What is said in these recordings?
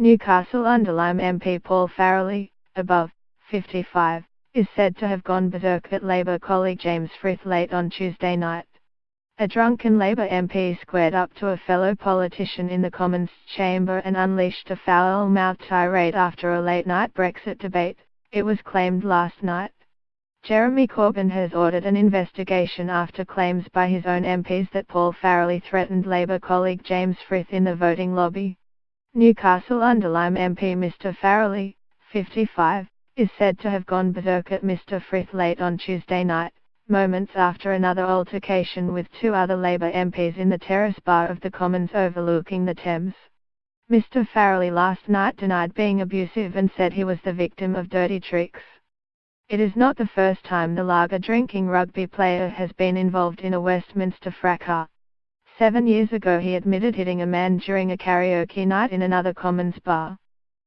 Newcastle-under-Lyme MP Paul Farrelly, above, 55, is said to have gone berserk at Labour colleague James Frith late on Tuesday night. A drunken Labour MP squared up to a fellow politician in the Commons chamber and unleashed a foul-mouthed tirade after a late-night Brexit debate, it was claimed last night. Jeremy Corbyn has ordered an investigation after claims by his own MPs that Paul Farrelly threatened Labour colleague James Frith in the voting lobby. Newcastle-under-Lyme MP Mr Farrelly, 55, is said to have gone berserk at Mr Frith late on Tuesday night, moments after another altercation with two other Labour MPs in the terrace bar of the Commons overlooking the Thames. Mr Farrelly last night denied being abusive and said he was the victim of dirty tricks. It is not the first time the lager-drinking rugby player has been involved in a Westminster fracas. 7 years ago he admitted hitting a man during a karaoke night in another Commons bar.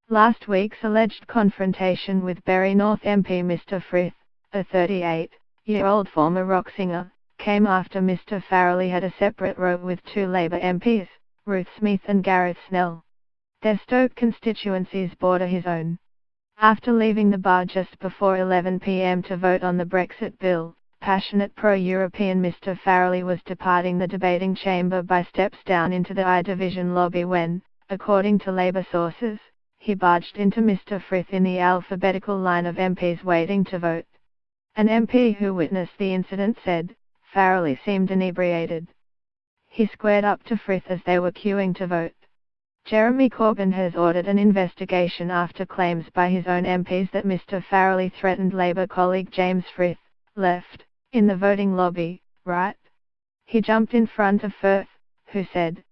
Last week's alleged confrontation with Bury North MP Mr Frith, a 38-year-old former rock singer, came after Mr Farrelly had a separate row with two Labour MPs, Ruth Smith and Gareth Snell. Their Stoke constituencies border his own. After leaving the bar just before 11 p.m. to vote on the Brexit bill, passionate pro-European Mr Farrelly was departing the debating chamber by steps down into the I-Division lobby when, according to Labour sources, he barged into Mr Frith in the alphabetical line of MPs waiting to vote. An MP who witnessed the incident said, Farrelly seemed inebriated. He squared up to Frith as they were queuing to vote. Jeremy Corbyn has ordered an investigation after claims by his own MPs that Mr Farrelly threatened Labour colleague James Frith, left, in the voting lobby, right? He jumped in front of Frith, who said,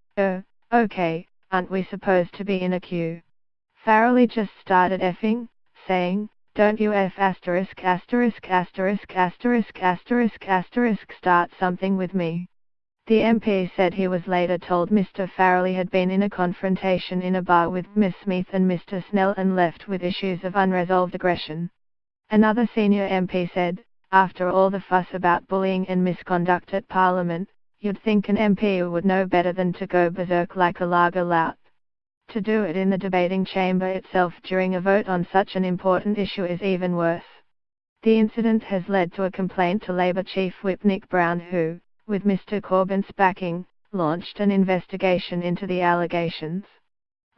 okay, aren't we supposed to be in a queue? Farrelly just started effing, saying, don't you start something with me. The MP said he was later told Mr Farrelly had been in a confrontation in a bar with Ms Smith and Mr Snell and left with issues of unresolved aggression. Another senior MP said, after all the fuss about bullying and misconduct at Parliament, you'd think an MP would know better than to go berserk like a lager lout. To do it in the debating chamber itself during a vote on such an important issue is even worse. The incident has led to a complaint to Labour Chief Whip Nick Brown who, with Mr Corbyn's backing, launched an investigation into the allegations.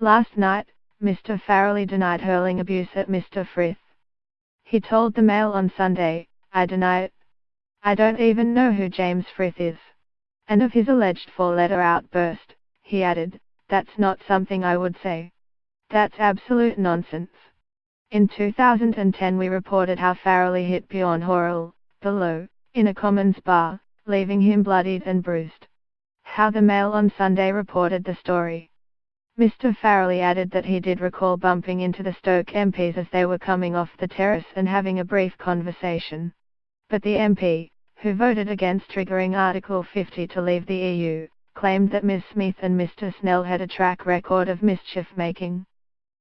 Last night, Mr Farrelly denied hurling abuse at Mr Frith. He told the Mail on Sunday, I deny it. I don't even know who James Frith is. And of his alleged four-letter outburst, he added, that's not something I would say. That's absolute nonsense. In 2010 we reported how Farrelly hit Bjorn Horrell, below, in a Commons bar, leaving him bloodied and bruised. How the Mail on Sunday reported the story. Mr Farrelly added that he did recall bumping into the Stoke MPs as they were coming off the terrace and having a brief conversation. But the MP, who voted against triggering Article 50 to leave the EU, claimed that Ms Smith and Mr Snell had a track record of mischief-making.